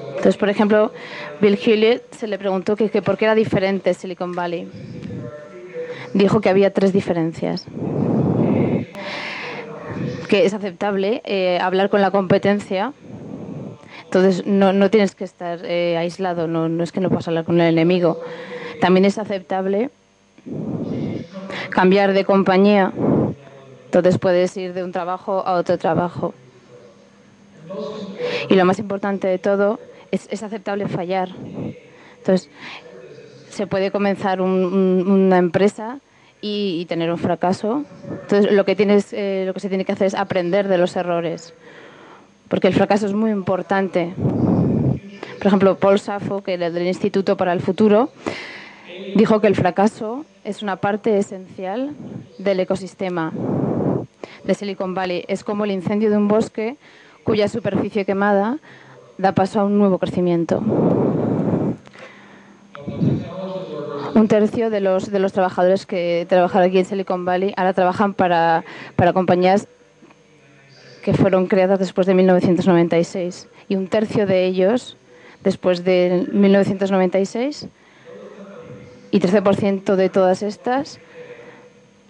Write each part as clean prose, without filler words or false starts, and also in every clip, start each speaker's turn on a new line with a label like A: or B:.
A: Entonces, por ejemplo, Bill Hewlett se le preguntó que por qué era diferente Silicon Valley. Dijo que había 3 diferencias. Que es aceptable hablar con la competencia. Entonces, no tienes que estar aislado, no es que no puedas hablar con el enemigo. También es aceptable cambiar de compañía. Entonces, puedes ir de un trabajo a otro trabajo. Y lo más importante de todo, es aceptable fallar. Entonces, se puede comenzar una empresa y tener un fracaso. Entonces, lo que se tiene que hacer es aprender de los errores. Porque el fracaso es muy importante. Por ejemplo, Paul Saffo, que era del Instituto para el Futuro, dijo que el fracaso es una parte esencial del ecosistema de Silicon Valley. Es como el incendio de un bosque cuya superficie quemada da paso a un nuevo crecimiento. Un tercio de los trabajadores que trabajan aquí en Silicon Valley ahora trabajan para compañías que fueron creadas después de 1996. Y un tercio de ellos, después de 1996, y 13% de todas estas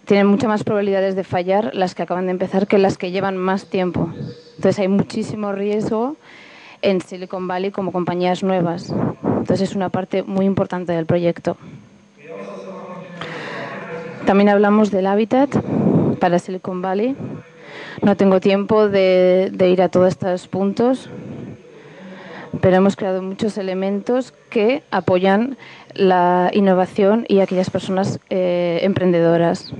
A: tienen muchas más probabilidades de fallar las que acaban de empezar que las que llevan más tiempo. Entonces hay muchísimo riesgo en Silicon Valley como compañías nuevas. Entonces es una parte muy importante del proyecto. También hablamos del hábitat para Silicon Valley. No tengo tiempo de ir a todos estos puntos, pero hemos creado muchos elementos que apoyan la innovación y aquellas personas emprendedoras.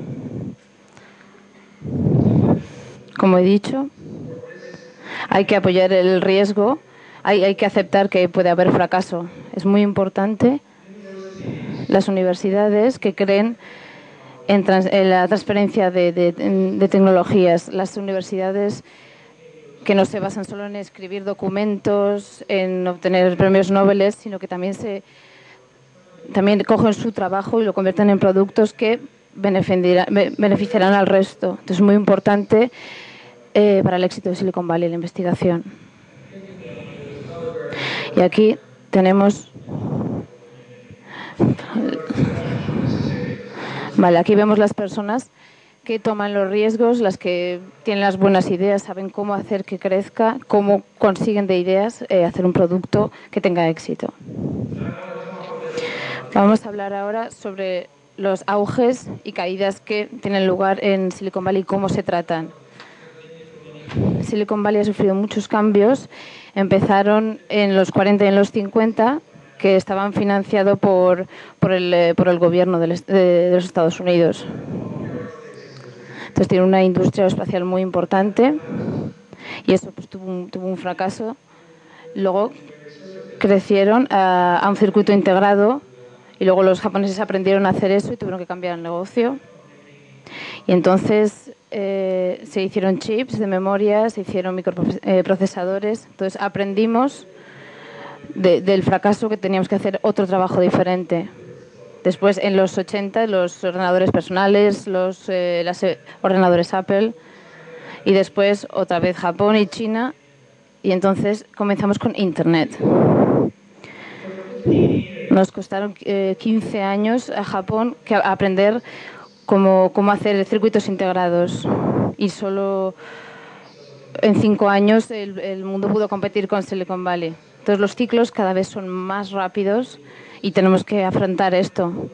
A: Como he dicho, hay que apoyar el riesgo, hay que aceptar que puede haber fracaso. Es muy importante las universidades que creen en la transferencia de tecnologías. Las universidades que no se basan solo en escribir documentos, en obtener premios Nobel, sino que también cogen su trabajo y lo convierten en productos que beneficiarán al resto. Entonces es muy importante para el éxito de Silicon Valley la investigación. Y aquí tenemos... Vale, aquí vemos las personas que toman los riesgos, las que tienen las buenas ideas, saben cómo hacer que crezca, cómo consiguen de ideas hacer un producto que tenga éxito. Vamos a hablar ahora sobre los auges y caídas que tienen lugar en Silicon Valley y cómo se tratan. Silicon Valley ha sufrido muchos cambios. Empezaron en los 40 y en los 50, que estaban financiados por el gobierno de los Estados Unidos. Entonces tiene una industria espacial muy importante y eso pues, tuvo un fracaso. Luego crecieron a un circuito integrado y luego los japoneses aprendieron a hacer eso y tuvieron que cambiar el negocio. Y entonces se hicieron chips de memoria, se hicieron microprocesadores. Entonces aprendimos del fracaso que teníamos que hacer otro trabajo diferente. Después, en los 80, los ordenadores personales, los ordenadores Apple. Y después, otra vez, Japón y China. Y entonces comenzamos con Internet. Nos costaron 15 años a Japón aprender cómo hacer circuitos integrados. Y solo en 5 años el mundo pudo competir con Silicon Valley. Entonces los ciclos cada vez son más rápidos y tenemos que afrontar esto.